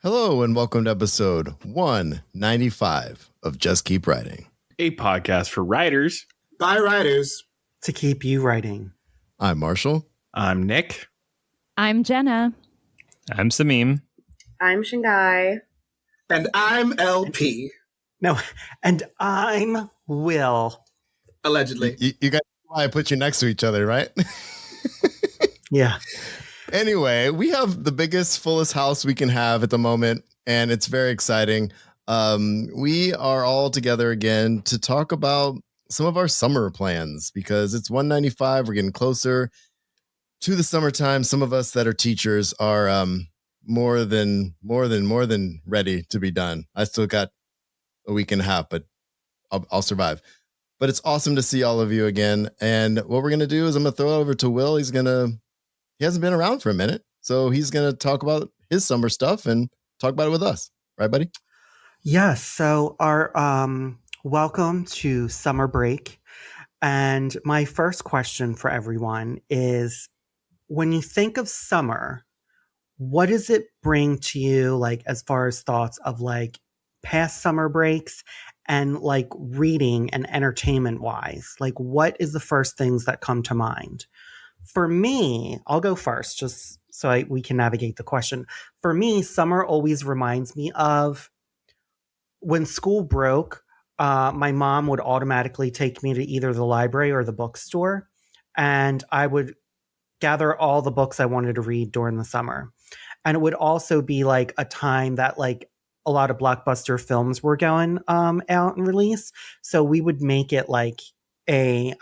Hello and welcome to episode 195 of Just Keep Writing, a podcast for writers by writers to keep you writing. I'm Marshall. I'm Nick. I'm Jenna. I'm Sameem. I'm Shingai. And I'm LP. No, and I'm Will. Allegedly. You guys know why I put you next to each other, right? Yeah. Anyway, we have the biggest, fullest house we can have at the moment, and it's very exciting. We are all together again to talk about some of our summer plans because it's 195. We're getting closer to the summertime. Some of us that are teachers are more than ready to be done. I still got a week and a half, but I'll survive. But it's awesome to see all of you again. And what we're gonna do is I'm gonna throw it over to Will. He hasn't been around for a minute, so he's going to talk about his summer stuff and talk about it with us. Right, buddy? Yes. So our welcome to summer break. And my first question for everyone is, when you think of summer, what does it bring to you, like, as far as thoughts of, like, past summer breaks and, like, reading and entertainment wise? Like, what is the first things that come to mind? For me, I'll go first just so we can navigate the question. For me, summer always reminds me of when school broke, my mom would automatically take me to either the library or the bookstore, and I would gather all the books I wanted to read during the summer. And it would also be like a time that, like, a lot of blockbuster films were going out and release. So we would make it like a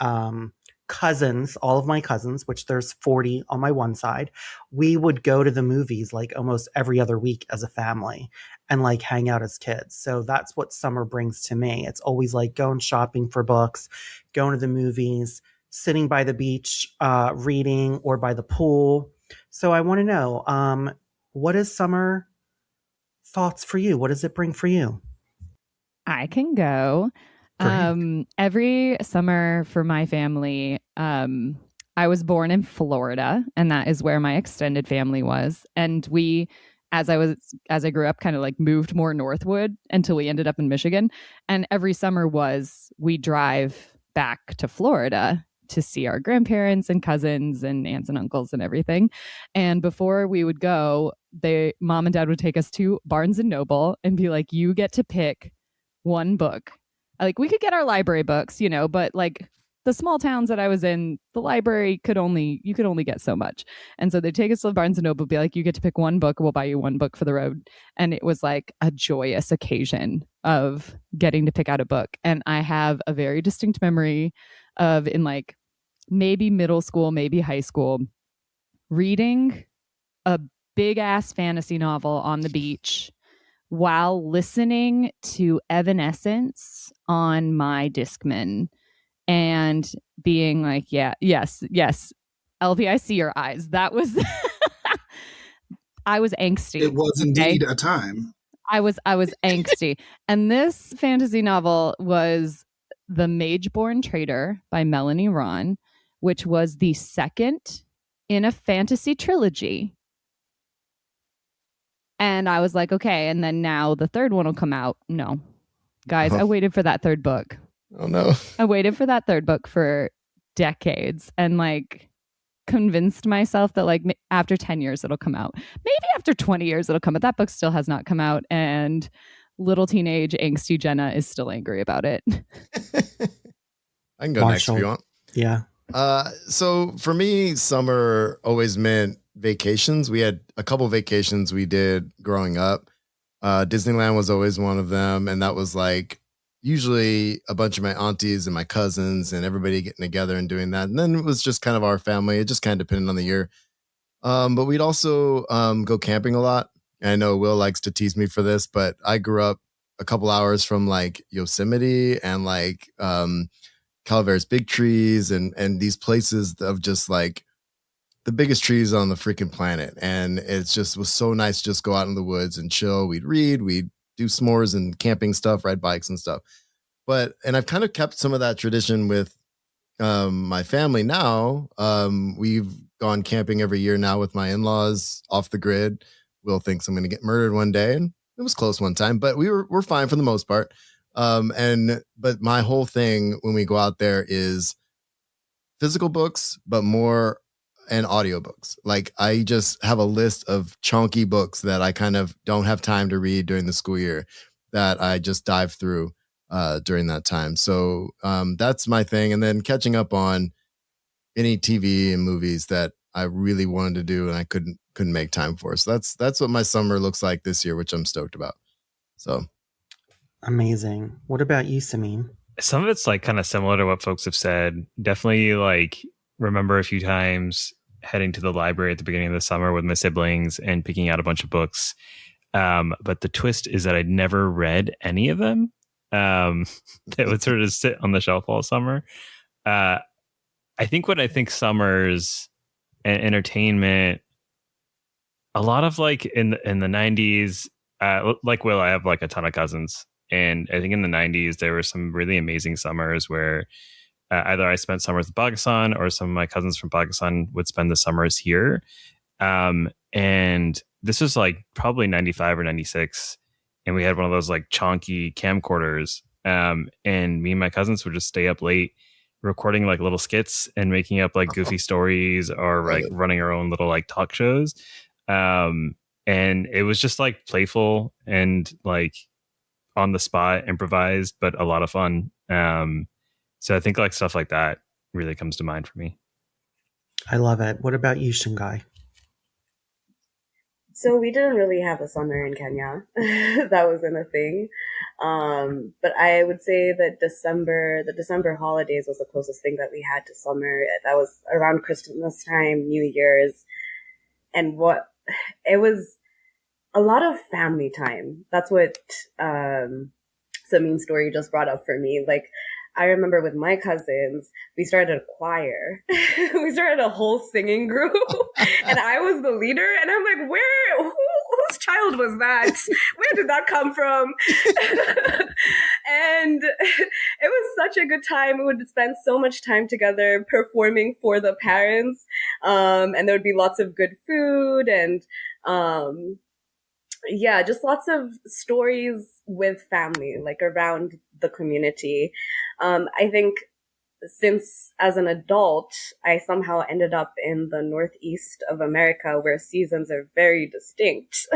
cousins, all of my cousins, which there's 40 on my one side, we would go to the movies like almost every other week as a family and like hang out as kids. So that's what summer brings to me. It's always like going shopping for books, going to the movies, sitting by the beach, reading, or by the pool. So I want to know, what is summer thoughts for you? What does it bring for you? I can go. Every summer for my family, I was born in Florida, and that is where my extended family was. And we, as I grew up, kind of like moved more northward until we ended up in Michigan. And every summer we drive back to Florida to see our grandparents and cousins and aunts and uncles and everything. And before we would go, mom and dad would take us to Barnes and Noble and be like, you get to pick one book. Like, we could get our library books, but like the small towns that I was in, the library you could only get so much. And so they'd take us to Barnes and Noble, be like, you get to pick one book. We'll buy you one book for the road. And it was like a joyous occasion of getting to pick out a book. And I have a very distinct memory of, in like maybe middle school, maybe high school, reading a big ass fantasy novel on the beach while listening to Evanescence on my Discman and being like, yes, LP, I see your eyes. That was, I was angsty. It was indeed a time. I was angsty. And this fantasy novel was The Mageborn Traitor by Melanie Ron, which was the second in a fantasy trilogy. And I was like, okay. And then now the third one will come out. No, guys, I waited for that third book. Oh, no. I waited for that third book for decades and like convinced myself that like after 10 years, it'll come out. Maybe after 20 years, it'll come out. That book still has not come out. And little teenage angsty Jenna is still angry about it. I can go next if you want. Yeah. So for me, summer always meant vacations. We had a couple vacations we did growing up. Disneyland was always one of them. And that was like usually a bunch of my aunties and my cousins and everybody getting together and doing that. And then it was just kind of our family. It just kind of depended on the year. But we'd also go camping a lot. And I know Will likes to tease me for this, but I grew up a couple hours from like Yosemite and like Calaveras Big Trees and these places of just like the biggest trees on the freaking planet. And it just was so nice to just go out in the woods and chill. We'd read, we'd do s'mores and camping stuff, ride bikes and stuff. And I've kind of kept some of that tradition with my family now. We've gone camping every year now with my in-laws off the grid. Will thinks I'm going to get murdered one day. And it was close one time, but we're fine for the most part. But my whole thing when we go out there is physical books, but more and audiobooks. Like I just have a list of chunky books that I kind of don't have time to read during the school year that I just dive through during that time. So that's my thing. And then catching up on any TV and movies that I really wanted to do and I couldn't make time for. So that's what my summer looks like this year, which I'm stoked about. So amazing. What about you, Sameem? Some of it's like kind of similar to what folks have said. Definitely like remember a few times heading to the library at the beginning of the summer with my siblings and picking out a bunch of books. But the twist is that I'd never read any of them. That would sort of sit on the shelf all summer. I think when I think summers and entertainment, a lot of like in the 90s, like Will, I have like a ton of cousins. And I think in the 90s, there were some really amazing summers where either I spent summers in Pakistan or some of my cousins from Pakistan would spend the summers here. And this was like probably 95 or 96. And we had one of those like chonky camcorders. And me and my cousins would just stay up late recording like little skits and making up like goofy stories or like running our own little like talk shows. And it was just like playful and like on the spot, improvised, but a lot of fun. So I think like stuff like that really comes to mind for me. I love it. What about you, Shingai? So we didn't really have a summer in Kenya. That wasn't a thing. But I would say that the December holidays was the closest thing that we had to summer. That was around Christmas time, New Year's. And it was a lot of family time. That's what Sameem's story just brought up for me. Like, I remember with my cousins, we started a choir. We started a whole singing group, and I was the leader. And I'm like, whose child was that? Where did that come from? And it was such a good time. We would spend so much time together performing for the parents. And there would be lots of good food and, yeah, just lots of stories with family, like around the community. I think since as an adult, I somehow ended up in the Northeast of America where seasons are very distinct.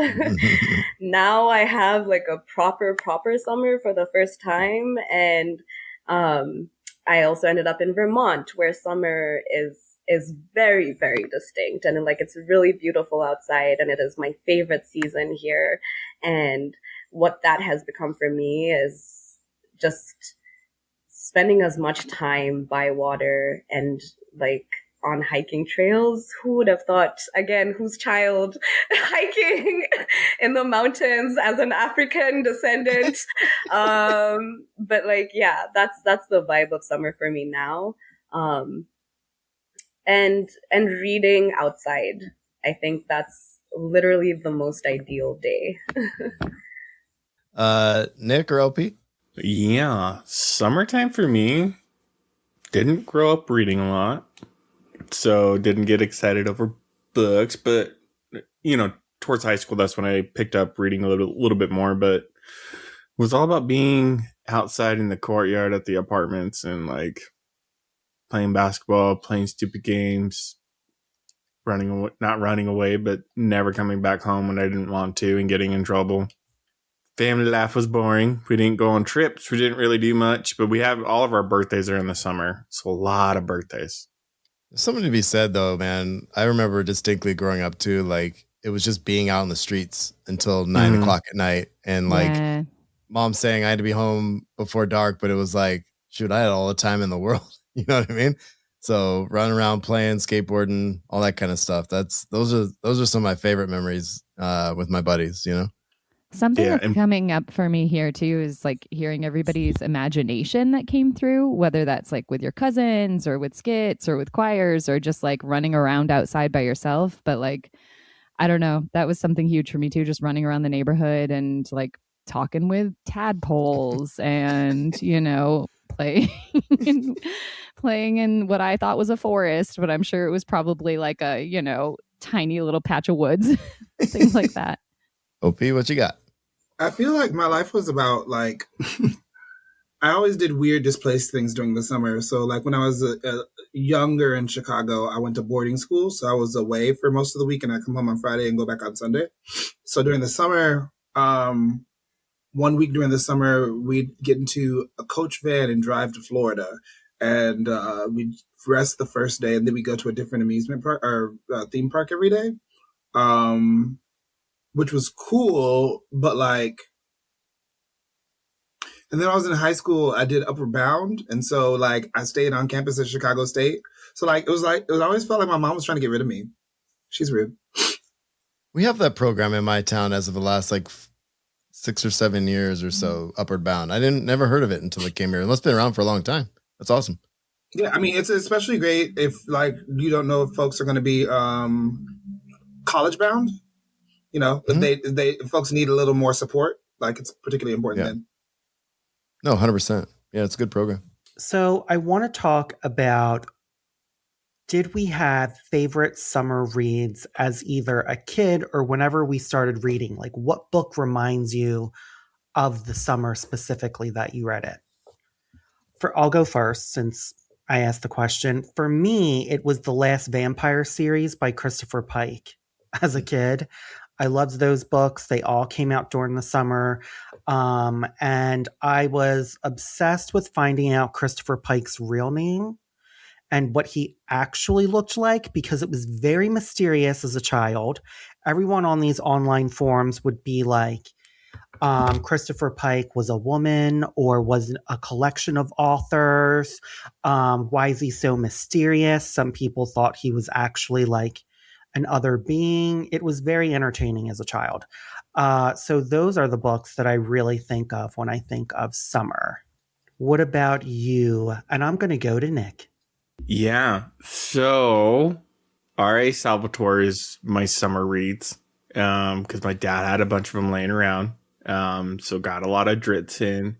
Now I have like a proper summer for the first time. And I also ended up in Vermont where summer is very, very distinct. And like, it's really beautiful outside and it is my favorite season here. And what that has become for me is just spending as much time by water and like on hiking trails. Who would have thought, again, whose child hiking in the mountains as an African descendant? But like, yeah, that's the vibe of summer for me now. And reading outside. I think that's literally the most ideal day. Nick or LP? Yeah, summertime for me. Didn't grow up reading a lot, so didn't get excited over books. But towards high school, that's when I picked up reading a little bit more. But it was all about being outside in the courtyard at the apartments and like playing basketball, playing stupid games, not running away, but never coming back home when I didn't want to and getting in trouble. Family life was boring. We didn't go on trips. We didn't really do much, but we have all of our birthdays are in the summer. So a lot of birthdays. There's something to be said though, man. I remember distinctly growing up too, like it was just being out in the streets until 9 o'clock at night. And like mom saying I had to be home before dark, but it was like, shoot, I had all the time in the world. You know what I mean? So running around, playing, skateboarding, all that kind of stuff. Those are some of my favorite memories with my buddies, Something that's coming up for me here too is like hearing everybody's imagination that came through, whether that's like with your cousins or with skits or with choirs or just like running around outside by yourself. But like, I don't know, that was something huge for me too, just running around the neighborhood and like talking with tadpoles and, playing in what I thought was a forest, but I'm sure it was probably like a, tiny little patch of woods, things like that. OP, what you got? I feel like my life was about like I always did weird displaced things during the summer. So like when I was younger in Chicago, I went to boarding school. So I was away for most of the week and I come home on Friday and go back on Sunday. So during the summer, 1 week during the summer, we'd get into a coach van and drive to Florida. And we'd rest the first day and then we go to a different amusement park or theme park every day, which was cool. But like, and then I was in high school, I did Upward Bound. And so like I stayed on campus at Chicago State. So like it always felt like my mom was trying to get rid of me. She's rude. We have that program in my town as of the last like 6 or 7 years or so, Upward Bound. I never heard of it until it came here. It's been around for a long time. That's awesome. Yeah, I mean, it's especially great if like you don't know if folks are going to be college bound. You know, if folks need a little more support, like it's particularly important then. No, 100%. Yeah, it's a good program. So I want to talk about, did we have favorite summer reads as either a kid or whenever we started reading? Like what book reminds you of the summer specifically that you read it? I'll go first since I asked the question. For me, it was The Last Vampire series by Christopher Pike. As a kid, I loved those books. They all came out during the summer. And I was obsessed with finding out Christopher Pike's real name and what he actually looked like because it was very mysterious as a child. Everyone on these online forums would be like, Christopher Pike was a woman or was a collection of authors. Why is he so mysterious? Some people thought he was actually like an other being. It was very entertaining as a child. So those are the books that I really think of when I think of summer. What about you? And I'm going to go to Nick. Yeah. So R.A. Salvatore is my summer reads because my dad had a bunch of them laying around. So got a lot of drits in.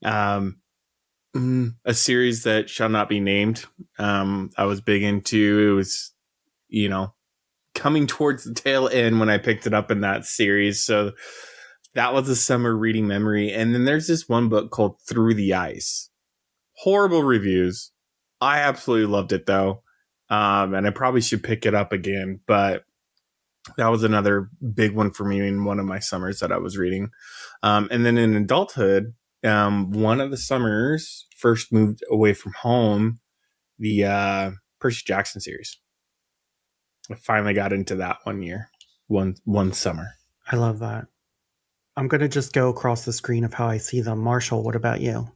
A series that shall not be named. I was big into. It was, coming towards the tail end when I picked it up in that series. So that was a summer reading memory. And then there's this one book called Through the Ice. Horrible reviews. I absolutely loved it though. And I probably should pick it up again, but that was another big one for me in one of my summers that I was reading. And then in adulthood, one of the summers first moved away from home, the Percy Jackson series. I finally got into that one summer. I love that. I'm going to just go across the screen of how I see them. Marshall, what about you?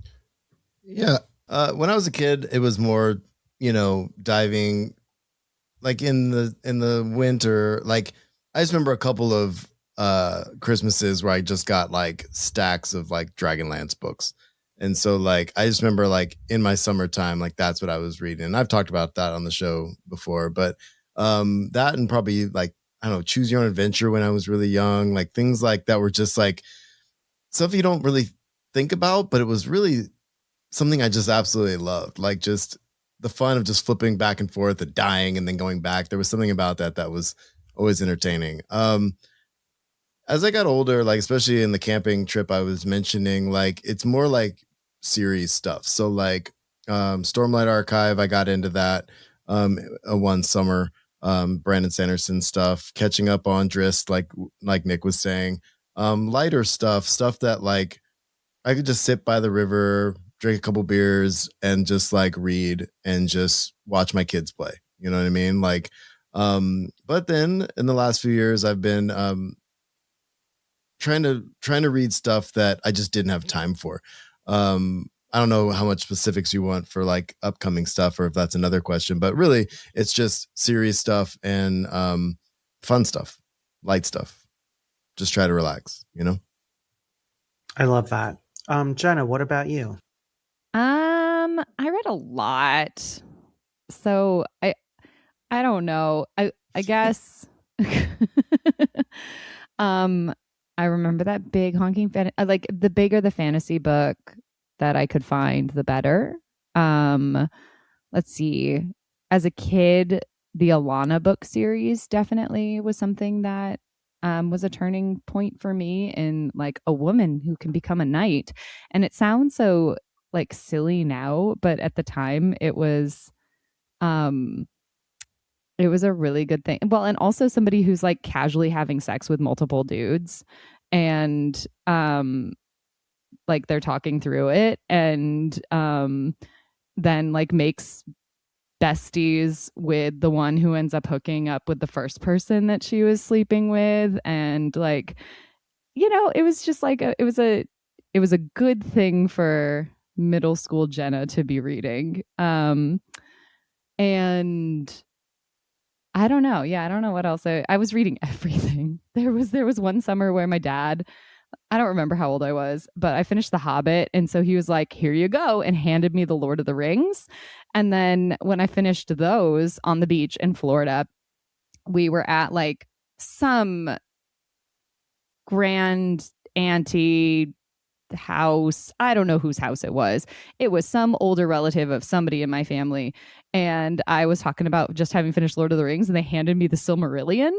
Yeah. When I was a kid, it was more, diving like in the winter. Like I just remember a couple of Christmases where I just got like stacks of like Dragonlance books. And so like I just remember like in my summertime, like that's what I was reading. And I've talked about that on the show before, but that and probably like, I don't know, Choose Your Own Adventure when I was really young, like things like that were just like stuff you don't really think about, but it was really something I just absolutely loved. Like just the fun of just flipping back and forth and dying and then going back. There was something about that was always entertaining. As I got older, like especially in the camping trip I was mentioning, like it's more like series stuff. So like Stormlight Archive, I got into that one summer. Brandon Sanderson stuff, catching up on Drizzt, like Nick was saying, lighter stuff that like I could just sit by the river, drink a couple beers, and just like read and just watch my kids play. You know what I mean? Like, but then in the last few years, I've been trying to read stuff that I just didn't have time for. I don't know how much specifics you want for like upcoming stuff or if that's another question, but really it's just serious stuff and fun stuff, light stuff. Just try to relax, I love that. Jenna, what about you? I read a lot. So I don't know. I guess I remember that big honking like the bigger the fantasy book that I could find, the better. Let's see. As a kid, the Alana book series definitely was something that was a turning point for me in like a woman who can become a knight. And it sounds so like silly now, but at the time it was a really good thing. Well, and also somebody who's like casually having sex with multiple dudes and like they're talking through it and then like makes besties with the one who ends up hooking up with the first person that she was sleeping with, and like, you know, it was just like it was a good thing for middle school Jenna to be reading. And I don't know. Yeah, I don't know what else. I was reading everything. There was one summer where my dad, I don't remember how old I was, but I finished The Hobbit. And so he was like, here you go, and handed me The Lord of the Rings. And then when I finished those on the beach in Florida, we were at like some grand auntie house. I don't know whose house it was. It was some older relative of somebody in my family. And I was talking about just having finished Lord of the Rings, and they handed me the Silmarillion.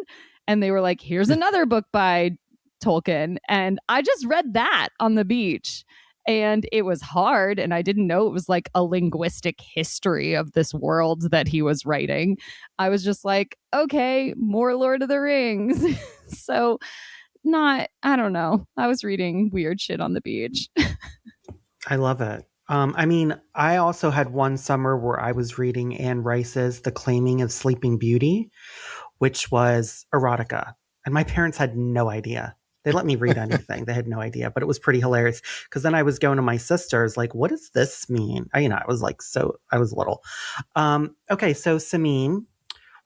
And they were like, here's another book by Tolkien. And I just read that on the beach. And it was hard. And I didn't know it was like a linguistic history of this world that he was writing. I was just like, okay, more Lord of the Rings. So I don't know. I was reading weird shit on the beach. I love it. I mean, I also had one summer where I was reading Anne Rice's The Claiming of Sleeping Beauty, which was erotica. And my parents had no idea. They let me read anything. They had no idea, but it was pretty hilarious. Because then I was going to my sisters, like, what does this mean? I was like, I was little. Okay, so Sameem,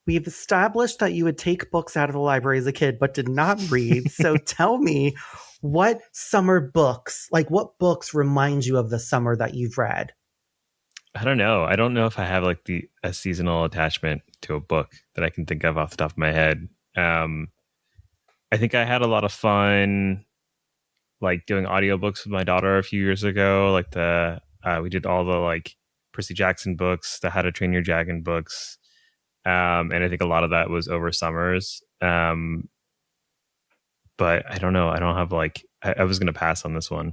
we've established that you would take books out of the library as a kid, but did not read. So tell me, what summer books, like what books remind you of the summer that you've read? I don't know. I don't know if I have like a seasonal attachment to a book that I can think of off the top of my head. I think I had a lot of fun like doing audiobooks with my daughter a few years ago. Like we did all the like Percy Jackson books, the How to Train Your Dragon books. And I think a lot of that was over summers. But I don't know. I don't have like, I was going to pass on this one.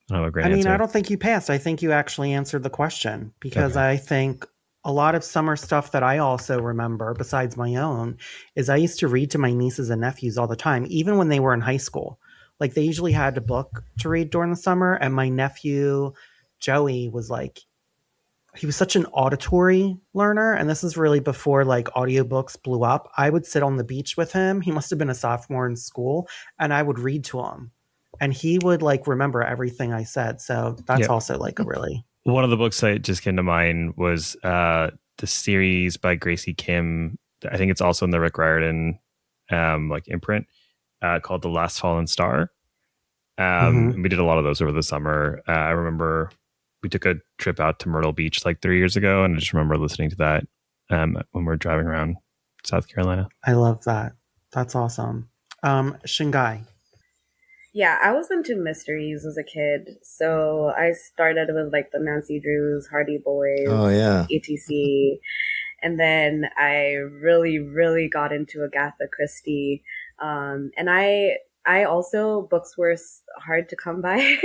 I don't have a great answer. I don't think you passed. I think you actually answered the question, because okay. I think a lot of summer stuff that I also remember besides my own is I used to read to my nieces and nephews all the time, even when they were in high school. Like they usually had a book to read during the summer. And my nephew, Joey, was like, he was such an auditory learner. And this is really before like audiobooks blew up. I would sit on the beach with him. He must have been a sophomore in school, and I would read to him. And he would like remember everything I said. So that's also like a really... One of the books that just came to mind was the series by Gracie Kim. I think it's also in the Rick Riordan like imprint called The Last Fallen Star. And we did a lot of those over the summer. I remember we took a trip out to Myrtle Beach like 3 years ago, and I just remember listening to that when we were driving around South Carolina. I love that. That's awesome. Shingai. Yeah, I was into mysteries as a kid. So I started with like the Nancy Drews, Hardy Boys, etc. And then I really, really got into Agatha Christie. And I also, books were hard to come by.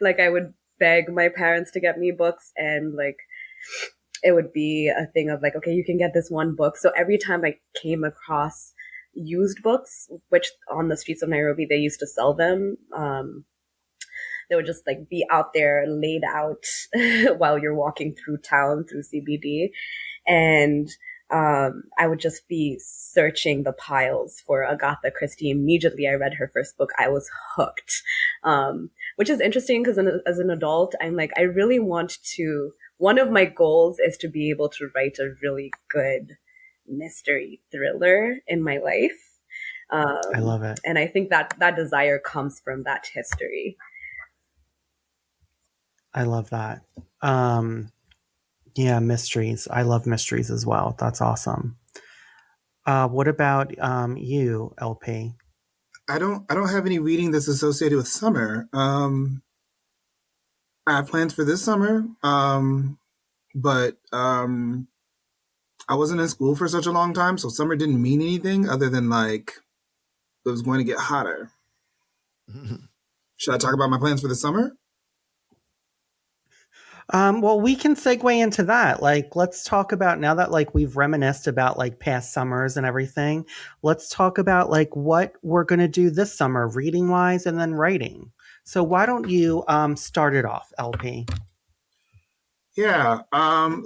Like I would beg my parents to get me books, and like it would be a thing of like, okay, you can get this one book. So every time I came across used books, which on the streets of Nairobi they used to sell them, they would just like be out there laid out while you're walking through town, through CBD, and I would just be searching the piles for Agatha Christie. Immediately I read her first book, I was hooked, which is interesting because as an adult, I'm like, I really want to, one of my goals is to be able to write a really good mystery thriller in my life. I love it. And I think that desire comes from that history. I love that. Yeah, mysteries. I love mysteries as well. That's awesome. What about you, LP? I don't have any reading that's associated with summer. I have plans for this summer, but I wasn't in school for such a long time, so summer didn't mean anything other than like it was going to get hotter. Should I talk about my plans for the summer? Well, we can segue into that. Like, let's talk about now that like we've reminisced about like past summers and everything. Let's talk about like what we're gonna do this summer, reading wise, and then writing. So why don't you start it off, LP? Yeah,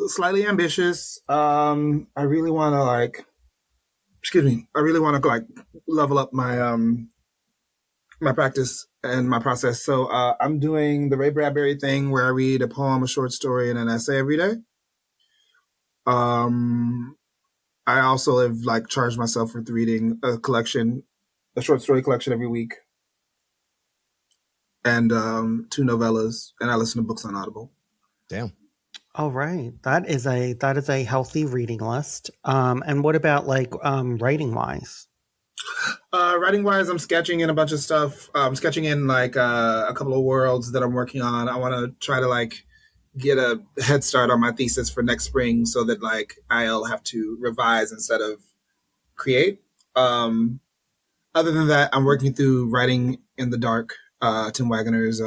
slightly ambitious. I really want to I really want to like level up my my practice and my process. So I'm doing the Ray Bradbury thing where I read a poem, a short story, and an essay every day. I also have like charged myself with reading a short story collection every week, and 2 novellas, and I listen to books on Audible. Damn. All right, that is a healthy reading list. And what about like writing wise? Writing wise, I'm sketching in a bunch of stuff. I'm sketching in like a couple of worlds that I'm working on. I want to try to like get a head start on my thesis for next spring so that like I'll have to revise instead of create. Other than that, I'm working through Writing in the Dark, Tim Wagner's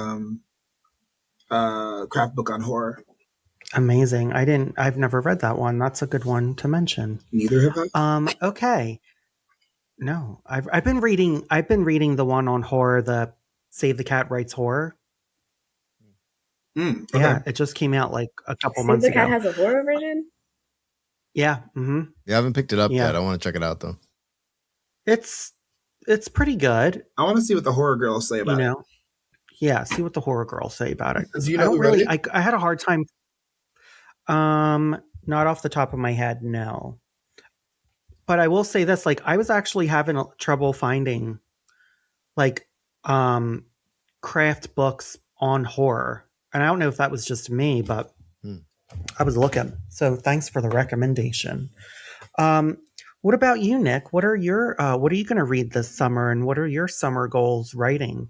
craft book on horror. Amazing. I've never read that one. That's a good one to mention. Neither have I. Okay. No, I've been reading the one on horror, the Save the Cat Writes Horror. Okay. Yeah, it just came out like a couple Save months the ago. Cat has a horror version? Yeah. Mm-hmm. Yeah, I haven't picked it up yet. I want to check it out though. It's pretty good. I want to see what the horror girls say about it. Yeah, see what the horror girls say about it. Do you know who read it? I had a hard time. Not off the top of my head, no. But I will say this: like, I was actually having trouble finding, like, craft books on horror, and I don't know if that was just me, but I was looking. So, thanks for the recommendation. What about you, Nick? What are you going to read this summer, and what are your summer goals writing?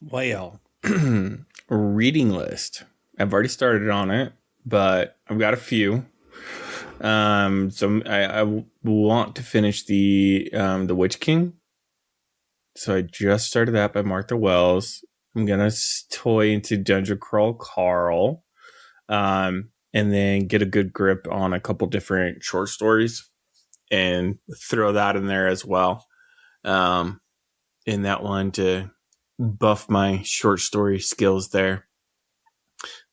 Well, reading list. I've already started on it, but I've got a few. So I want to finish the Witch King. So I just started that by Martha Wells. I'm gonna toy into Dungeon Crawl Carl, and then get a good grip on a couple different short stories, and throw that in there as well. In that one to buff my short story skills there.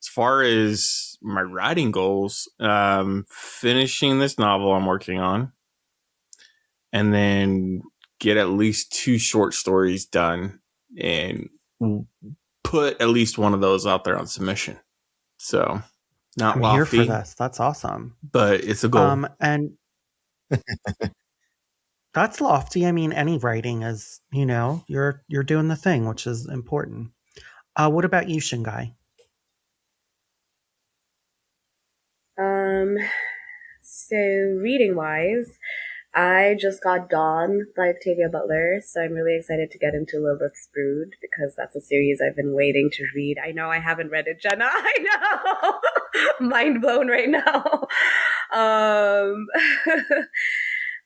As far as my writing goals, finishing this novel I'm working on, and then get at least 2 short stories done and put at least one of those out there on submission. So not lofty. I'm here for this. That's awesome. But it's a goal. And that's lofty. I mean, any writing is, you're doing the thing, which is important. What about you, Shingai? So reading wise, I just got Dawn by Octavia Butler, so I'm really excited to get into Lilith's Brood because that's a series I've been waiting to read. I know I haven't read it, Jenna. I know. Mind blown right now.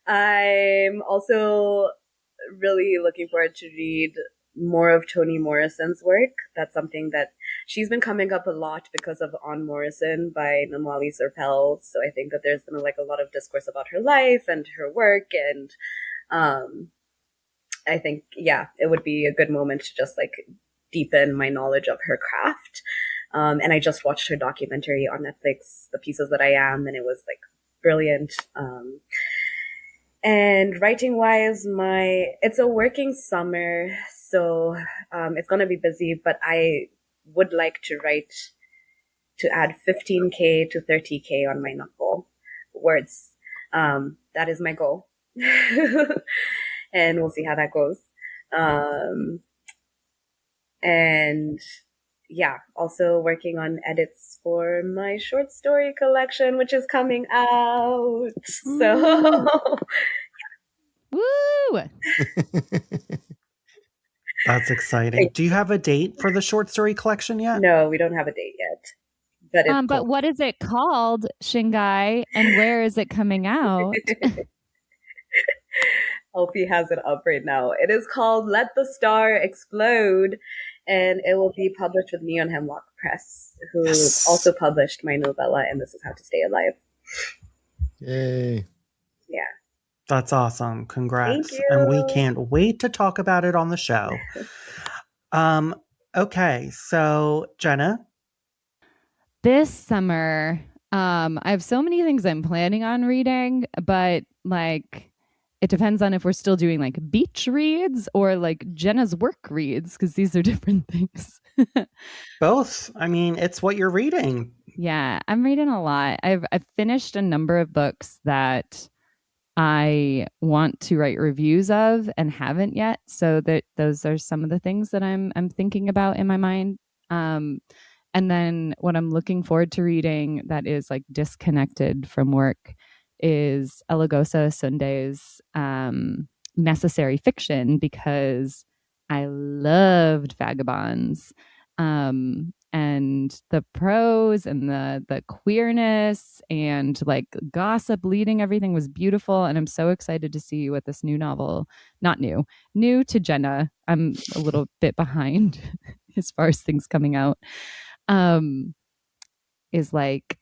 I'm also really looking forward to read more of Toni Morrison's work. That's something that she's been coming up a lot because of On Morrison by Namwali Serpell. So I think that there's been like a lot of discourse about her life and her work. And I think, it would be a good moment to just like deepen my knowledge of her craft. And I just watched her documentary on Netflix, The Pieces That I Am, and it was like brilliant. And writing wise, it's a working summer, so it's going to be busy, but I would like to add 15K to 30K on my novel words. That is my goal. And we'll see how that goes. And also working on edits for my short story collection, which is coming out. So, Woo! That's exciting. Do you have a date for the short story collection yet? No, we don't have a date yet. But it's but what is it called, Shingai, and where is it coming out? LP has it up right now. It is called Let the Star Explode, and it will be published with Neon Hemlock Press, who also published my novella, And This Is How to Stay Alive. Yay. Yeah. That's awesome. Congrats. Thank you. And we can't wait to talk about it on the show. Okay, so Jenna? This summer, I have so many things I'm planning on reading, but like it depends on if we're still doing like beach reads or like Jenna's work reads, because these are different things. Both. I mean, it's what you're reading. Yeah, I'm reading a lot. I've finished a number of books that I want to write reviews of and haven't yet. So that those are some of the things that I'm thinking about in my mind. And then what I'm looking forward to reading that is like disconnected from work is Elagosa Sunday's Necessary Fiction, because I loved Vagabonds. And the prose and the queerness and like gossip leading everything was beautiful. And I'm so excited to see what this new novel, not new to Jenna. I'm a little bit behind as far as things coming out. Is like,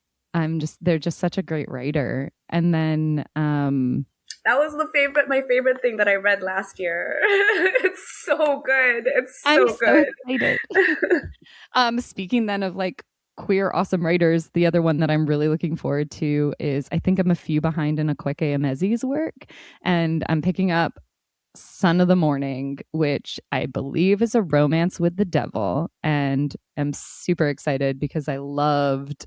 they're just such a great writer. And then, that was my favorite thing that I read last year. It's so good. It's so good. Excited. Speaking then of like queer awesome writers, the other one that I'm really looking forward to is, I think I'm a few behind in Akweke Emezi's work, and I'm picking up Son of the Morning, which I believe is a romance with the devil, and I'm super excited because I loved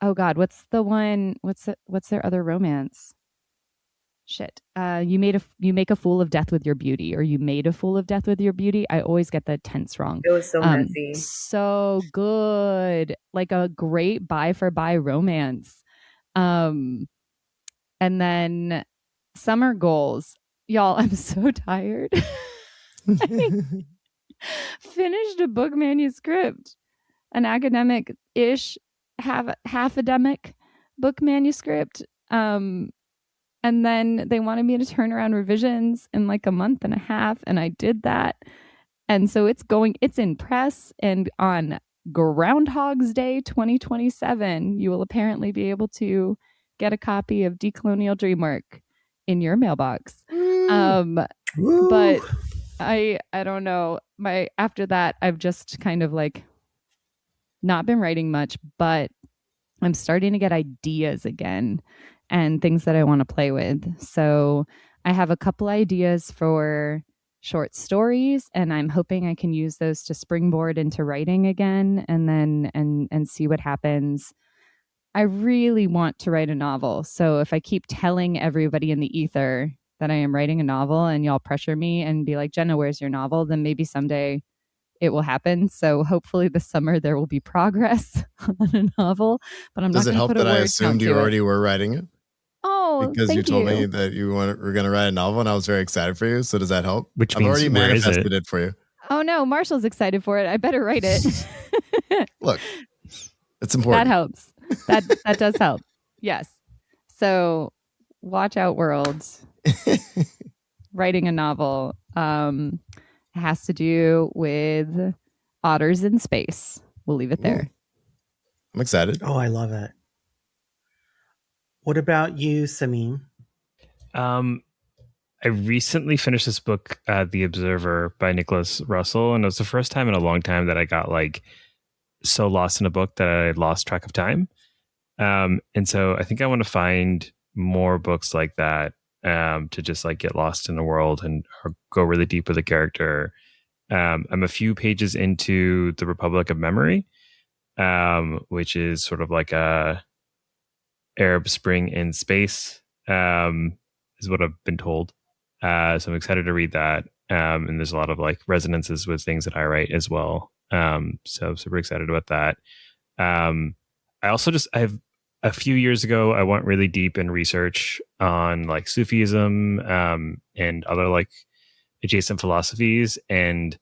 oh God, what's their other romance? Shit. You make a fool of death with your beauty, or you made a fool of death with your beauty. I always get the tense wrong. It was so messy. So good. Like a great buy for buy romance. And then summer goals. Y'all, I'm so tired. I finished a book manuscript, an academic-ish, half-academic book manuscript. And then they wanted me to turn around revisions in like a month and a half. And I did that. And so it's in press, and on Groundhog's Day 2027, you will apparently be able to get a copy of Decolonial Dreamwork in your mailbox. But I don't know. After that, I've just kind of like not been writing much, but I'm starting to get ideas again and things that I want to play with. So I have a couple ideas for short stories, and I'm hoping I can use those to springboard into writing again, and then and see what happens. I really want to write a novel. So if I keep telling everybody in the ether that I am writing a novel and y'all pressure me and be like, Jenna, where's your novel? Then maybe someday it will happen. So hopefully this summer there will be progress on a novel, but I'm Does not it help put a that I word assumed count you to already it. were writing it? Oh, because thank you told me that you were going to write a novel, and I was very excited for you. So does that help? Which I've means, already where is manifested it? it for you. Oh no, Marshall's excited for it. I better write it. Look, it's important. That helps. That does help. Yes. So watch out, world. Writing a novel has to do with otters in space. We'll leave it there. I'm excited. Oh, I love it. What about you, Sameem? I recently finished this book, The Observer by Nicholas Russell, and it was the first time in a long time that I got like so lost in a book that I lost track of time. And so I think I want to find more books like that to just like get lost in the world and or go really deep with a character. I'm a few pages into The Republic of Memory, which is sort of like a Arab Spring in space, is what I've been told. So I'm excited to read that. And there's a lot of like resonances with things that I write as well. So I'm super excited about that. I've a few years ago, I went really deep in research on like Sufism, and other like adjacent philosophies, and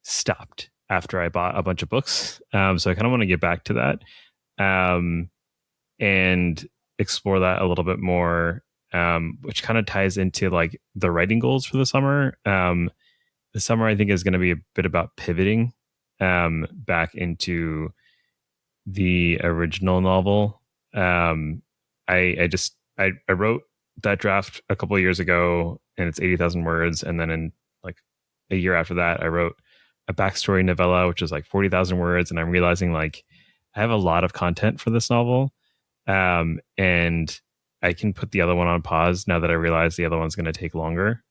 stopped after I bought a bunch of books. So I kind of want to get back to that and explore that a little bit more, which kind of ties into like the writing goals for the summer. The summer, I think, is going to be a bit about pivoting back into the original novel. I wrote that draft a couple of years ago, and it's 80,000 words. And then in like a year after that, I wrote a backstory novella, which is like 40,000 words. And I'm realizing like I have a lot of content for this novel. And I can put the other one on pause now that I realize the other one's going to take longer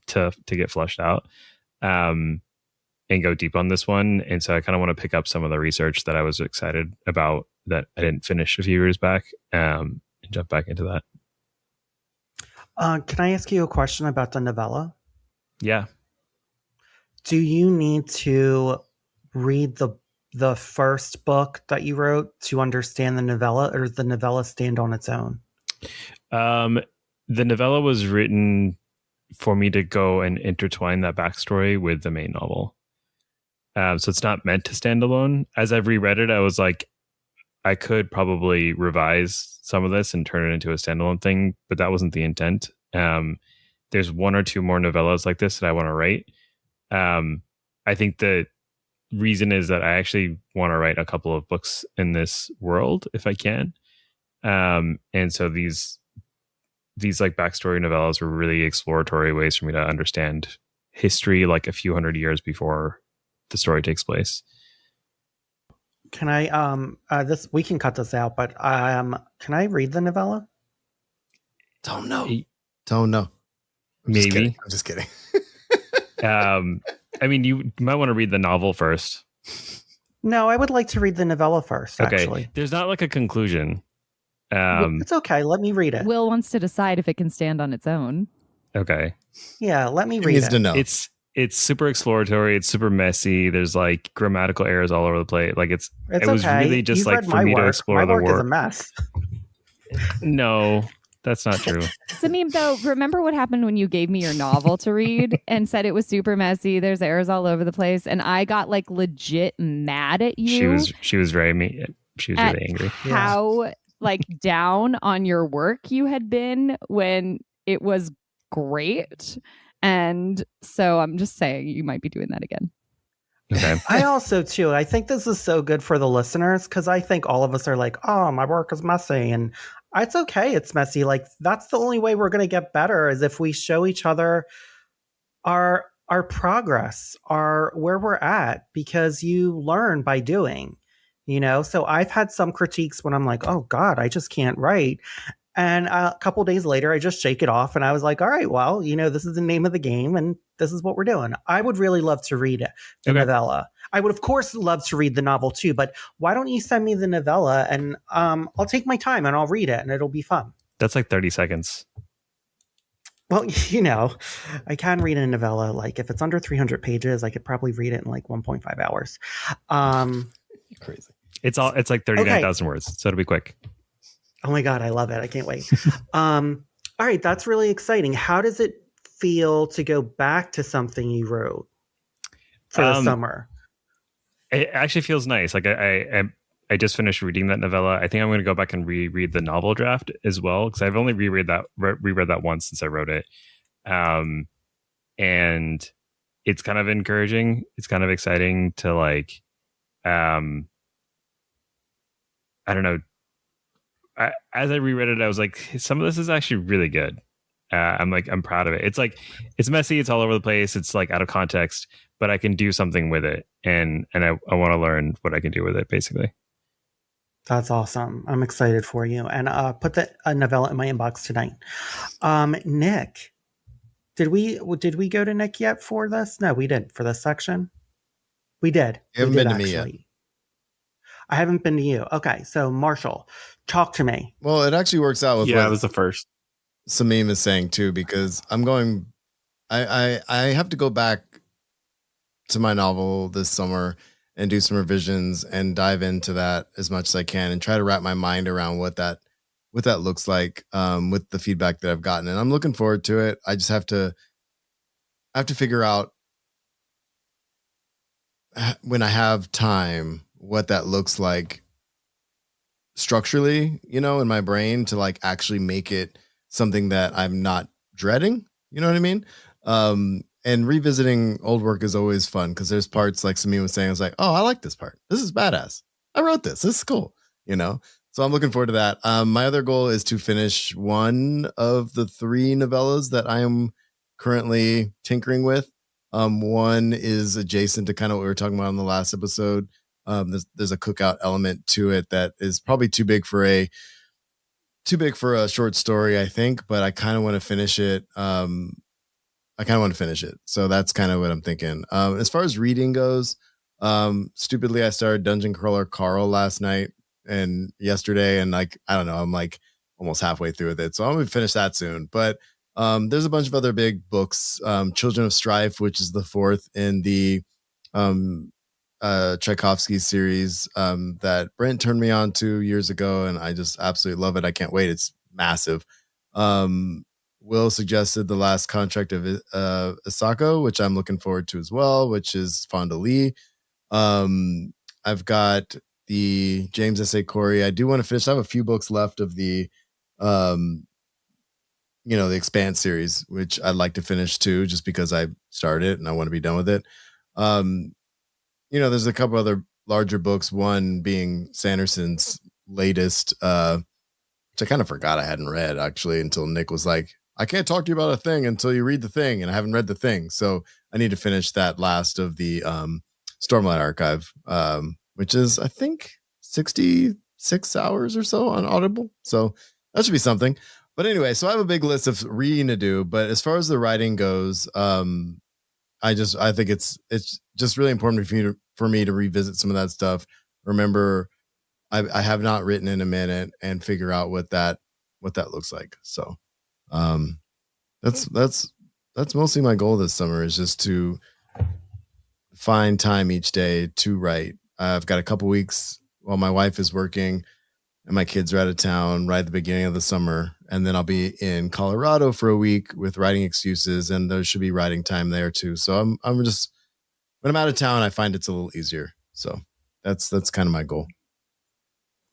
to get fleshed out and go deep on this one. And so I kind of want to pick up some of the research that I was excited about that I didn't finish a few years back and jump back into that. Can I ask you a question about the novella? Yeah. Do you need to read the first book that you wrote to understand the novella, or does the novella stand on its own? The novella was written for me to go and intertwine that backstory with the main novel. So it's not meant to stand alone. As I've reread it, I was like, I could probably revise some of this and turn it into a standalone thing, but that wasn't the intent. There's one or two more novellas like this that I want to write. I think the reason is that I actually want to write a couple of books in this world if I can. And so these like backstory novellas were really exploratory ways for me to understand history like a few hundred years before the story takes place. Can I this we can cut this out, but can I read the novella? Don't know. Maybe. I'm just kidding. I mean, you might want to read the novel first. No, I would like to read the novella first, Okay. actually. There's not like a conclusion. It's okay. Let me read it. Will wants to decide if it can stand on its own. Okay. Yeah, let me He read needs it. to know. It's super exploratory. It's super messy. There's like grammatical errors all over the place. Like it was okay. really just You've like read for my me work. to explore my the work is a work. mess. No, that's not true. Sameem, though, remember what happened when you gave me your novel to read and said it was super messy? There's errors all over the place, and I got like legit mad at you. She was very mean. She was really angry. How like down on your work you had been when it was great. And so I'm just saying you might be doing that again. Okay. I also, too, I think this is so good for the listeners because I think all of us are like, oh, my work is messy. And it's okay. It's messy. Like, that's the only way we're going to get better is if we show each other our progress, where we're at, because you learn by doing, you know? So I've had some critiques when I'm like, oh, God, I just can't write. And a couple days later, I just shake it off. And I was like, all right, well, you know, this is the name of the game and this is what we're doing. I would really love to read it, the novella. I would, of course, love to read the novel, too. But why don't you send me the novella and I'll take my time and I'll read it and it'll be fun. That's like 30 seconds. Well, you know, I can read a novella. Like if it's under 300 pages, I could probably read it in like 1.5 hours. You're crazy. It's like 39,000 words. So it'll be quick. Oh my God, I love it. I can't wait. All right, that's really exciting. How does it feel to go back to something you wrote for the summer? It actually feels nice. Like I just finished reading that novella. I think I'm going to go back and reread the novel draft as well because I've only reread that once since I wrote it. And it's kind of encouraging. It's kind of exciting to like, I don't know. As I reread it, I was like, some of this is actually really good. I'm proud of it. It's like, it's messy. It's all over the place. It's like out of context, but I can do something with it. And I want to learn what I can do with it, basically. That's awesome. I'm excited for you. And put a novella in my inbox tonight. Nick, did we go to Nick yet for this? No, we didn't for this section. We did. You haven't been to me yet. I haven't been to you. Okay, so Marshall, talk to me. Well, it actually works out with it what was the first. Sameem is saying too, because I have to go back to my novel this summer and do some revisions and dive into that as much as I can and try to wrap my mind around what that looks like with the feedback that I've gotten. And I'm looking forward to it. I just have to figure out when I have time, what that looks like structurally, you know, in my brain to like actually make it something that I'm not dreading. You know what I mean? And revisiting old work is always fun because there's parts like Sameem was saying, I was like, oh, I like this part. This is badass. I wrote this. This is cool. You know? So I'm looking forward to that. My other goal is to finish one of the 3 novellas that I am currently tinkering with. One is adjacent to kind of what we were talking about in the last episode. There's a cookout element to it that is probably too big for a short story, I think, but I kind of want to finish it. So that's kind of what I'm thinking. As far as reading goes, stupidly, I started Dungeon Crawler Carl last night and yesterday. And like, I don't know, I'm like almost halfway through with it. So I'm going to finish that soon. But there's a bunch of other big books. Children of Strife, which is the 4th in the Tchaikovsky series that Brent turned me on to years ago. And I just absolutely love it. I can't wait. It's massive. Will suggested The Last Contract of Isako, which I'm looking forward to as well, which is Fonda Lee. I've got the James S.A. Corey. I do want to finish. I have a few books left of the, the Expanse series, which I'd like to finish too, just because I started it and I want to be done with it. There's a couple other larger books, one being Sanderson's latest, which I kind of forgot I hadn't read actually until Nick was like, I can't talk to you about a thing until you read the thing, and I haven't read the thing. So I need to finish that last of the Stormlight Archive, which is, I think, 66 hours or so on Audible. So that should be something. But anyway, so I have a big list of reading to do. But as far as the writing goes, I think it's just really important for me to revisit some of that stuff. Remember, I have not written in a minute and figure out what that looks like. So that's mostly my goal this summer, is just to find time each day to write. I've got a couple weeks while my wife is working and my kids are out of town right at the beginning of the summer. And then I'll be in Colorado for a week with writing excuses, and there should be writing time there too. So I'm just, when I'm out of town, I find it's a little easier. So that's kind of my goal.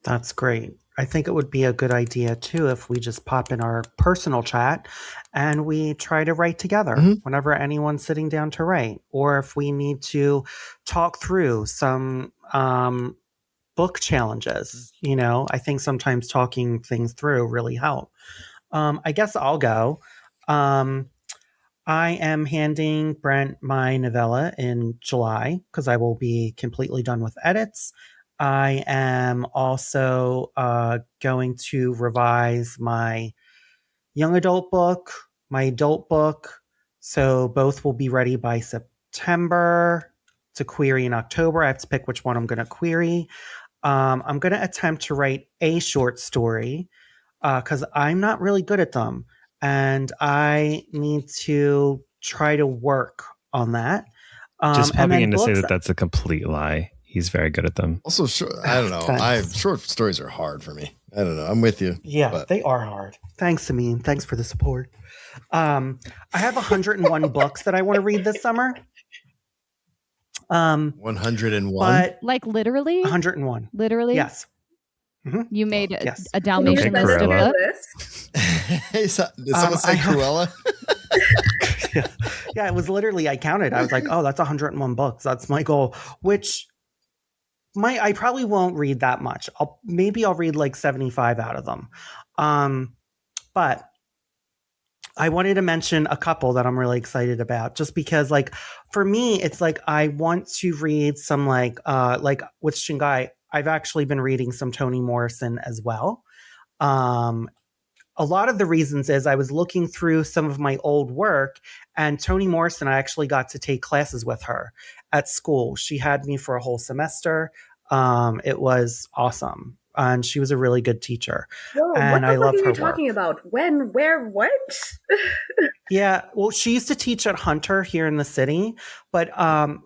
That's great. I think it would be a good idea too if we just pop in our personal chat and we try to write together whenever anyone's sitting down to write, or if we need to talk through some book challenges. I think sometimes talking things through really help. I guess I'll go. I am handing Brent my novella in July because I will be completely done with edits. I am also going to revise my young adult book, my adult book. So both will be ready by September to query in October. I have to pick which one I'm going to query. I'm going to attempt to write a short story because I'm not really good at them. And I need to try to work on that. Just popping in to say that that's a complete lie. He's very good at them. Also, I don't know. Short stories are hard for me. I don't know. I'm with you. Yeah, they are hard. Thanks, Sameem. Thanks for the support. I have 101 books that I want to read this summer. 101? But like literally? 101. Literally? Yes. Mm-hmm. You made a Dalmatian list of books? Did someone say Cruella? Yeah, it was literally, I counted. I was like, oh, that's 101 books. That's my goal, which I probably won't read that much. I'll read like 75 out of them. But I wanted to mention a couple that I'm really excited about, just because like for me, it's like I want to read some like with Shingai, I've actually been reading some Toni Morrison as well. A lot of the reasons is I was looking through some of my old work, and Toni Morrison, I actually got to take classes with her at school. She had me for a whole semester. It was awesome. And she was a really good teacher. Whoa, and I love her. What are you work. talking about? When, where, what? Yeah, well, she used to teach at Hunter here in the city, but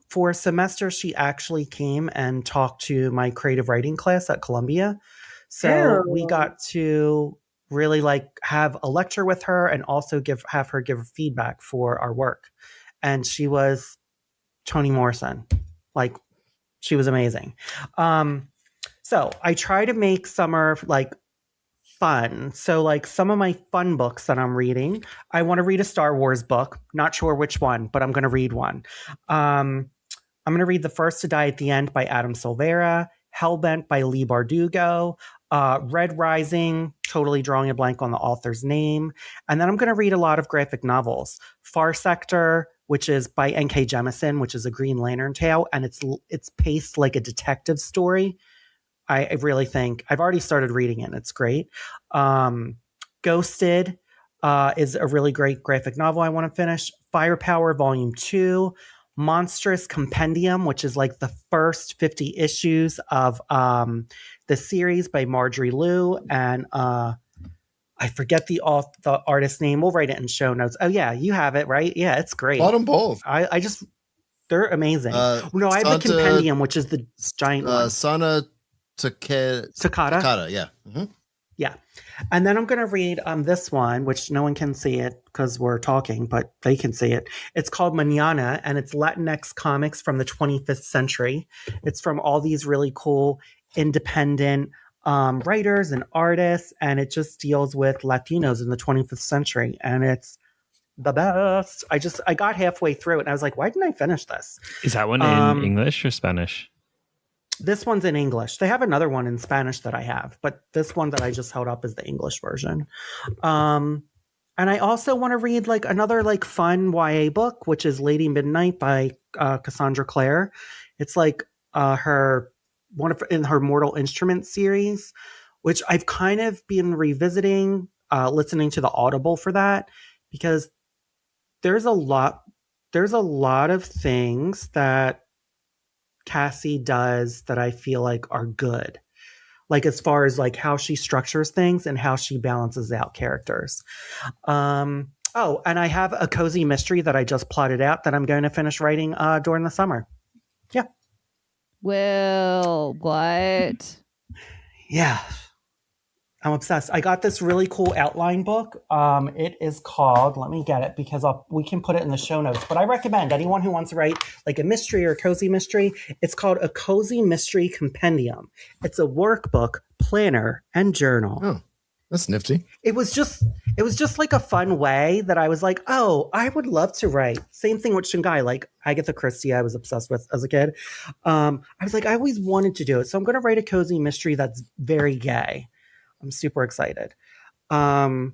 for a semester, she actually came and talked to my creative writing class at Columbia. So we got to really like have a lecture with her and also have her give feedback for our work. And she was Toni Morrison, like She was amazing. So I try to make summer like fun. So like some of my fun books that I'm reading, I want to read a Star Wars book. Not sure which one, but I'm going to read one. I'm going to read The First to Die at the End by Adam Silvera, Hellbent by Leigh Bardugo, Red Rising, totally drawing a blank on the author's name. And then I'm going to read a lot of graphic novels. Far Sector, which is by N.K. Jemisin, which is a Green Lantern tale, and it's paced like a detective story. I really think I've already started reading it. It's great. Ghosted is a really great graphic novel I want to finish. Firepower Volume 2. Monstrous Compendium, which is like the first 50 issues of the series by Marjorie Liu. And I forget the artist's name. We'll write it in show notes. Oh, yeah, you have it, right? Yeah, it's great. Bought them both. They're amazing. No, I have the Compendium, which is the giant one. Sana Takada, yeah. Mm-hmm. Yeah. And then I'm going to read this one, which no one can see it because we're talking, but they can see it. It's called Mañana, and it's Latinx comics from the 25th century. It's from all these really cool independent writers and artists, and it just deals with Latinos in the 25th century, and it's the best. I got halfway through it, and I was like, why didn't I finish this? Is that one in English or Spanish? This one's in English. They have another one in Spanish that I have, but this one that I just held up is the English version. And I also want to read like another like fun YA book, which is Lady Midnight by Cassandra Clare. It's like in her Mortal Instruments series, which I've kind of been revisiting, listening to the Audible for that, because there's a lot of things that Cassie does that I feel like are good. Like as far as like how she structures things and how she balances out characters. And I have a cozy mystery that I just plotted out that I'm going to finish writing during the summer. Yeah. Will, what? Yeah. I'm obsessed. I got this really cool outline book. It is called, let me get it because we can put it in the show notes, but I recommend anyone who wants to write like a mystery or a cozy mystery, it's called a Cozy Mystery Compendium. It's a workbook, planner, and journal. Oh, that's nifty. It was just like a fun way that I was like, oh, I would love to write. Same thing with Shingai, like Agatha Christie I was obsessed with as a kid. I was like, I always wanted to do it. So I'm going to write a cozy mystery that's very gay. I'm super excited. And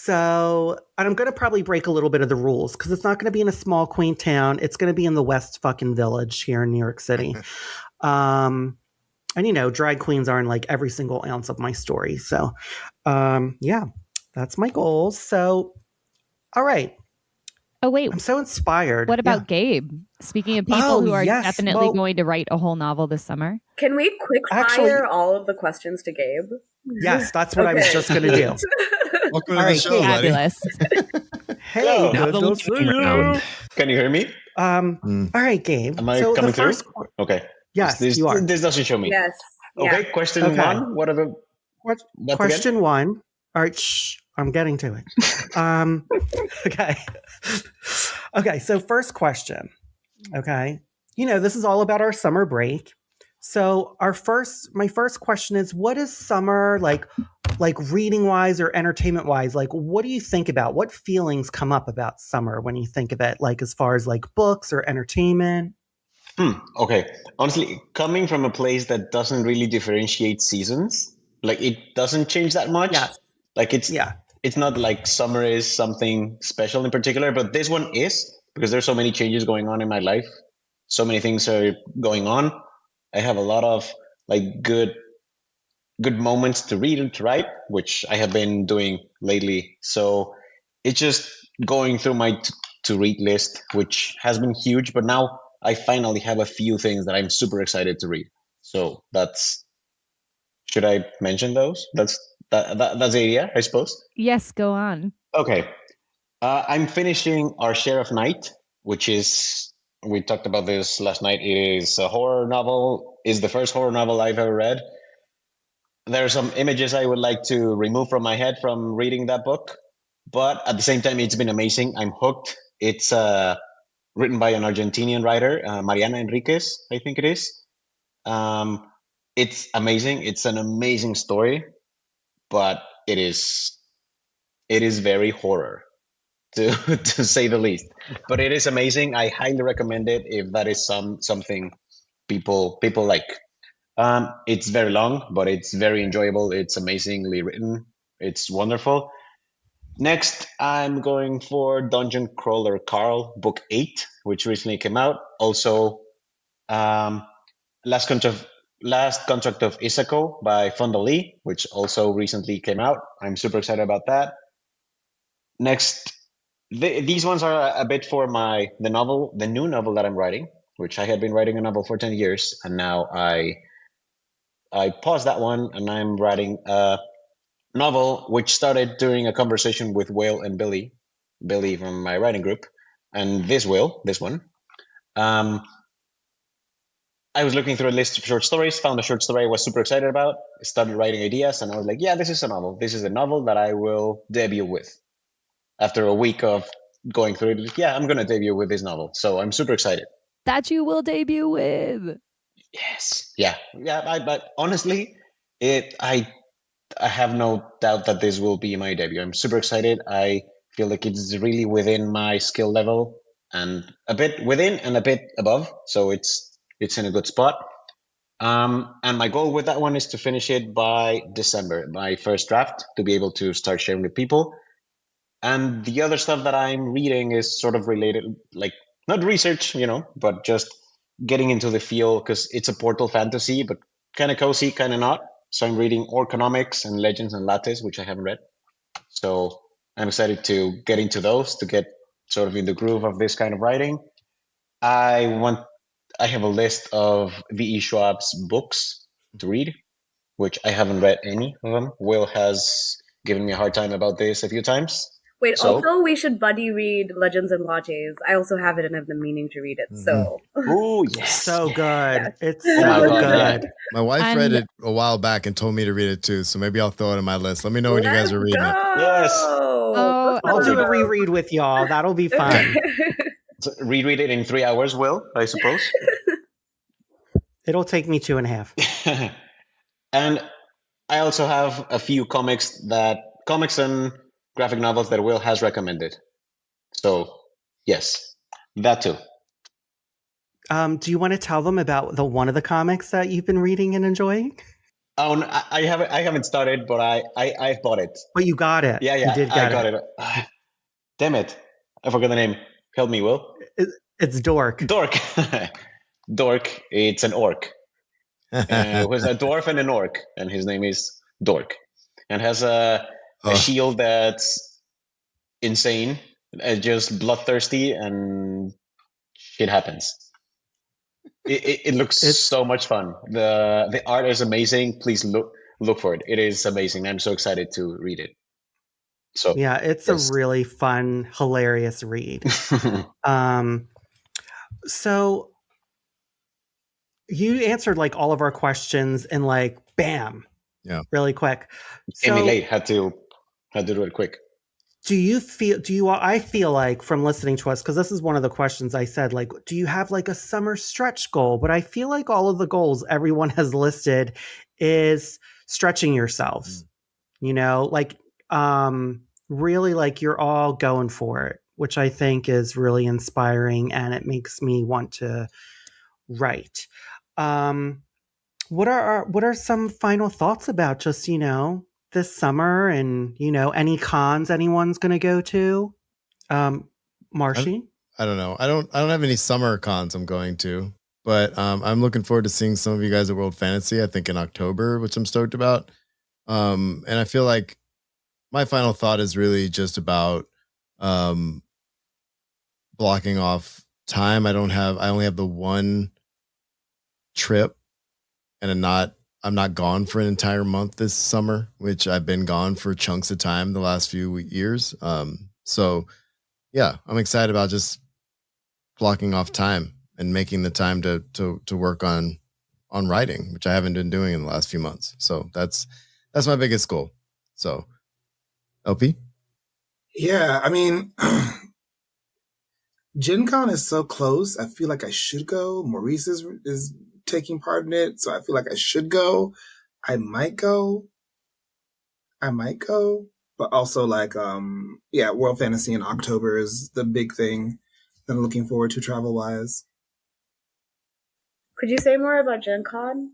I'm going to probably break a little bit of the rules because it's not going to be in a small, quaint town. It's going to be in the West fucking Village here in New York City. And, you know, drag queens are in like every single ounce of my story. So, yeah, that's my goals. So, all right. Oh, wait. I'm so inspired. What about Gabe? Speaking of people who are definitely going to write a whole novel this summer. Can we quick fire all of the questions to Gabe? Yes, that's what I was just going to do. Welcome to the show, fabulous. Hey, can you hear me? All right, Gabe. Am I coming through? Okay. Yes, you are. This doesn't show me. Yes. Okay, question one. What are the... Question one. All right, shh. I'm getting to it. Okay. Okay, so first question. Okay. You know, this is all about our summer break. So my first question is, what is summer like reading wise or entertainment wise? Like, what do you think about? What feelings come up about summer when you think of it? Like, as far as like books or entertainment? Okay. Honestly, coming from a place that doesn't really differentiate seasons, like it doesn't change that much. Yeah. Like it's not like summer is something special in particular, but this one is because there's so many changes going on in my life. So many things are going on. I have a lot of like good moments to read and to write, which I have been doing lately. So it's just going through my to read list, which has been huge, but now I finally have a few things that I'm super excited to read. So should I mention those? That's the idea, I suppose. Yes, go on. Okay. I'm finishing Our Share of Night, which is, we talked about this last night. It is a horror novel, is the first horror novel I've ever read. There are some images I would like to remove from my head from reading that book, but at the same time, it's been amazing. I'm hooked. It's written by an Argentinian writer, Mariana Enriquez, I think it is. It's amazing. It's an amazing story, but it is very horror, to to say the least. But it is amazing. I highly recommend it if that is something people like. It's very long, but it's very enjoyable. It's amazingly written. It's wonderful. Next, I'm going for Dungeon Crawler Carl, Book 8, which recently came out. Also, um, Last Contract of Isako by Fonda Lee, which also recently came out. I'm super excited about that. Next, these ones are a bit for the new novel that I'm writing, which I had been writing a novel for 10 years, and now I paused that one, and I'm writing a novel which started during a conversation with Will and Billy from my writing group, and this one. I was looking through a list of short stories, found a short story I was super excited about, started writing ideas, and I was like, yeah, this is a novel. This is a novel that I will debut with. After a week of going through it, yeah, I'm going to debut with this novel. So I'm super excited. That you will debut with. Yes. Yeah. But honestly, I have no doubt that this will be my debut. I'm super excited. I feel like it's really within my skill level and a bit within and a bit above. So it's in a good spot. And my goal with that one is to finish it by December, my first draft, to be able to start sharing with people. And the other stuff that I'm reading is sort of related, like not research, but just getting into the feel, because it's a portal fantasy, but kind of cozy, kind of not. So I'm reading Orconomics and Legends and Lattes, which I haven't read. So I'm excited to get into those, to get sort of in the groove of this kind of writing. I have a list of V.E. Schwab's books to read, which I haven't read any of them. Will has given me a hard time about this a few times. Wait, also we should buddy read Legends and Lattes. I also have it and I've been meaning to read it. So oh yes, so good. Yes. It's so good. My wife read it a while back and told me to read it too. So maybe I'll throw it in my list. Let me know when you guys are reading it. Yes. Oh, I'll do a reread with y'all. That'll be fun. So reread it in 3 hours, Will, I suppose. It'll take me 2.5. And I also have a few comics and graphic novels that Will has recommended. So, yes, that too. Do you want to tell them about one of the comics that you've been reading and enjoying? Oh, no, I haven't started, but I've bought it. But you got it. Yeah, You did get I got it. Damn it. I forgot the name. Help me, Will. It's Dork. Dork, it's an orc. Who's a dwarf and an orc, and his name is Dork. And has a shield that's insane, just bloodthirsty, and shit happens. It looks so much fun. The art is amazing. Please look for it. It is amazing. I'm so excited to read it. So yeah, it's a really fun, hilarious read. So you answered like all of our questions in like bam, really quick. Came in late. Had to do it quick. I feel like from listening to us, because this is one of the questions I said, like, do you have like a summer stretch goal? But I feel like all of the goals everyone has listed is stretching yourselves, like, really like you're all going for it, which I think is really inspiring and it makes me want to write. What are some final thoughts about just, this summer and, any cons anyone's going to go to? Marshy? I don't know. I don't have any summer cons I'm going to, but I'm looking forward to seeing some of you guys at World Fantasy, I think in October, which I'm stoked about. And I feel like my final thought is really just about blocking off time. I only have the one trip, and I'm not gone for an entire month this summer, which I've been gone for chunks of time the last few years. So yeah, I'm excited about just blocking off time and making the time to work on writing, which I haven't been doing in the last few months. So that's my biggest goal. So LP? Yeah, I mean, Gen Con is so close. I feel like I should go. Maurice is taking part in it, so I feel like I should go. I might go. But also like World Fantasy in October is the big thing that I'm looking forward to travel wise. Could you say more about Gen Con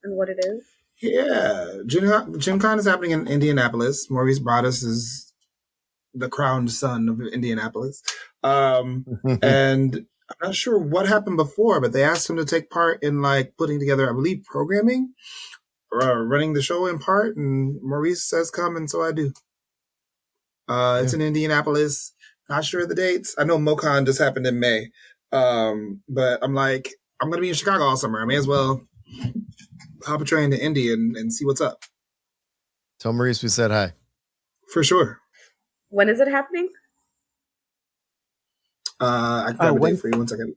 and what it is? Yeah, Gen Con is happening in Indianapolis. Maurice Broaddus is the crowned son of Indianapolis. And I'm not sure what happened before, but they asked him to take part in like putting together, I believe, programming or running the show in part. And Maurice says come, and so I do. It's in Indianapolis. Not sure of the dates. I know MoCon just happened in May. But I'm like, I'm going to be in Chicago all summer. I may as well hop a train to Indy and see what's up. Tell Maurice we said hi. For sure. When is it happening? I can grab a date for you. 1 second.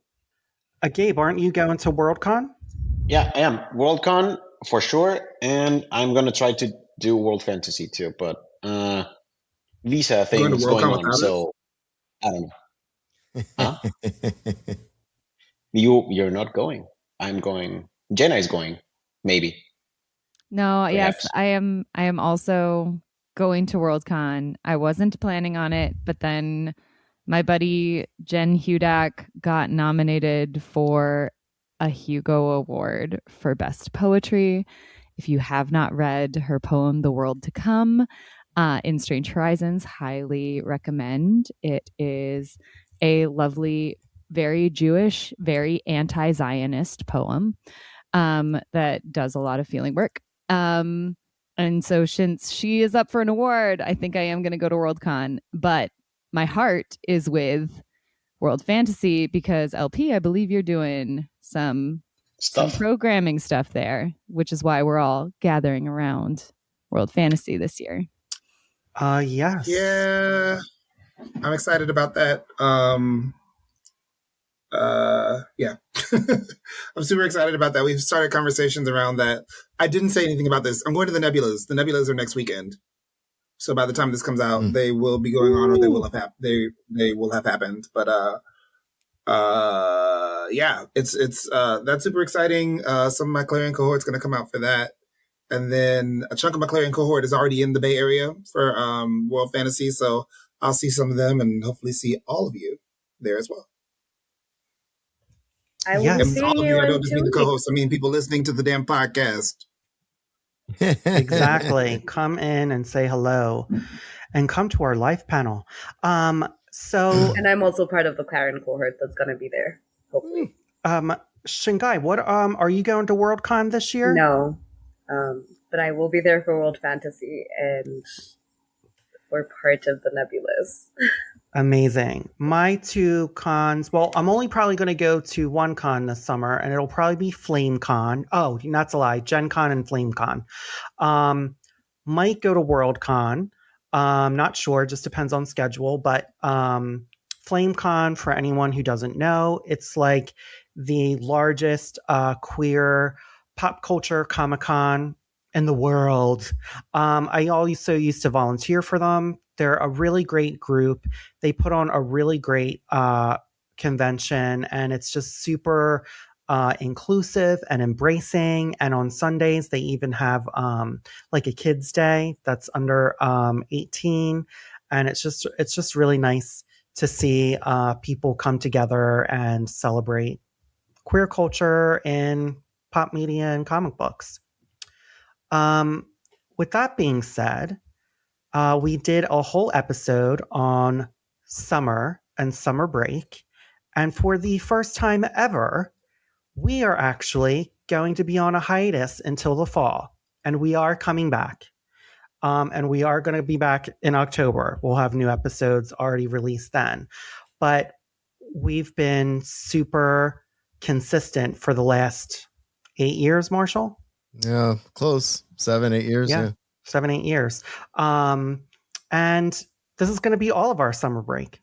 Gabe, aren't you going to Worldcon? Yeah, I am. Worldcon for sure. And I'm going to try to do World Fantasy too. But visa thing is going on. So I don't know. Huh? You're not going. I'm going. Jenna is going. Maybe. No, Perhaps. yes, I am also going to Worldcon. I wasn't planning on it, but then my buddy Jen Hudak got nominated for a Hugo Award for Best Poetry. If you have not read her poem, The World to Come, in Strange Horizons, highly recommend. It is a lovely, very Jewish, very anti-Zionist poem that does a lot of feeling work. And so since she is up for an award, I think I am going to go to Worldcon. But my heart is with World Fantasy because LP, I believe you're doing some programming stuff there, which is why we're all gathering around World Fantasy this year. Yes. Yeah, I'm excited about that. Yeah, I'm super excited about that. We've started conversations around that. I didn't say anything about this. I'm going to the Nebulas. The Nebulas are next weekend. So by the time this comes out, they will be going on, or they will have they will have happened. But yeah, it's that's super exciting. Some of my Clarion cohort's going to come out for that, and then a chunk of my Clarion cohort is already in the Bay Area for World Fantasy. So I'll see some of them, and hopefully see all of you there as well. I will be seeing you. I don't just mean the co-hosts. I mean people listening to the damn podcast. Exactly. Come in and say hello, and come to our live panel. So, and I'm also part of the Clarion cohort that's going to be there. Hopefully. Shingai, what are you going to Worldcon this year? No, but I will be there for World Fantasy, and we're part of the Nebulas. Amazing. My two cons, well, I'm only probably going to go to one con this summer, and it'll probably be FlameCon. Oh, that's a lie. Gen Con and FlameCon. Might go to WorldCon. Not sure. Just depends on schedule. But FlameCon, for anyone who doesn't know, it's like the largest queer pop culture Comic-Con in the world. I also used to volunteer for them. They're a really great group. They put on a really great convention, and it's just super inclusive and embracing. And on Sundays, they even have like a kids' day that's under 18, and it's just really nice to see people come together and celebrate queer culture in pop media and comic books. With that being said, we did a whole episode on summer and summer break. And for the first time ever, we are actually going to be on a hiatus until the fall. And we are coming back. And we are going to be back in October. We'll have new episodes already released then. But we've been super consistent for the last 8 years, Marshall? Yeah, close. 7, 8 years. Yeah. 7, 8 years. And this is going to be all of our summer break.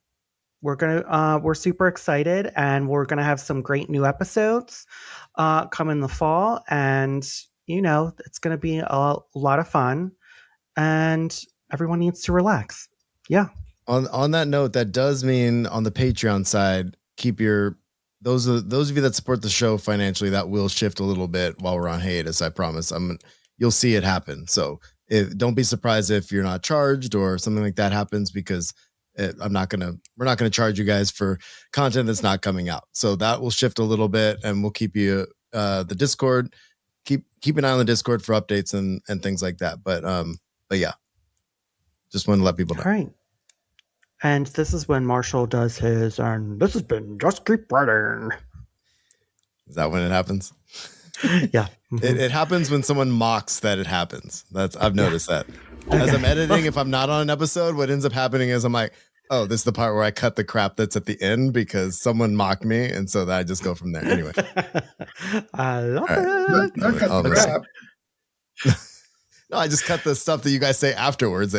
We're super excited, and we're going to have some great new episodes come in the fall. And, it's going to be a lot of fun, and everyone needs to relax. Yeah. On that note, that does mean on the Patreon side, keep your those of you that support the show financially, that will shift a little bit while we're on hiatus. I promise. You'll see it happen. So don't be surprised if you're not charged or something like that happens, because we're not gonna charge you guys for content that's not coming out. So that will shift a little bit, and we'll keep you the Discord. Keep an eye on the Discord for updates and things like that. But yeah, just want to let people know. All right. And this is when Marshall does his, and this has been Just Keep Writing. Is that when it happens? Yeah. Mm-hmm. It happens when someone mocks that it happens. I've noticed that. As I'm editing, if I'm not on an episode, what ends up happening is I'm like, oh, this is the part where I cut the crap that's at the end because someone mocked me. And so I just go from there. Anyway. I love it. Not cut the crap. No, I just cut the stuff that you guys say afterwards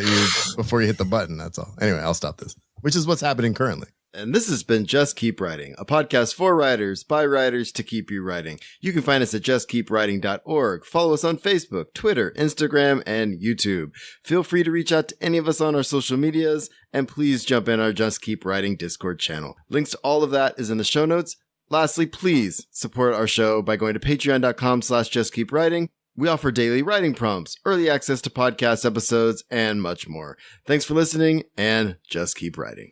before you hit the button. That's all. Anyway, I'll stop this, which is what's happening currently. And this has been Just Keep Writing, a podcast for writers, by writers, to keep you writing. You can find us at justkeepwriting.org. Follow us on Facebook, Twitter, Instagram, and YouTube. Feel free to reach out to any of us on our social medias, and please jump in our Just Keep Writing Discord channel. Links to all of that is in the show notes. Lastly, please support our show by going to patreon.com/justkeepwriting. We offer daily writing prompts, early access to podcast episodes, and much more. Thanks for listening, and just keep writing.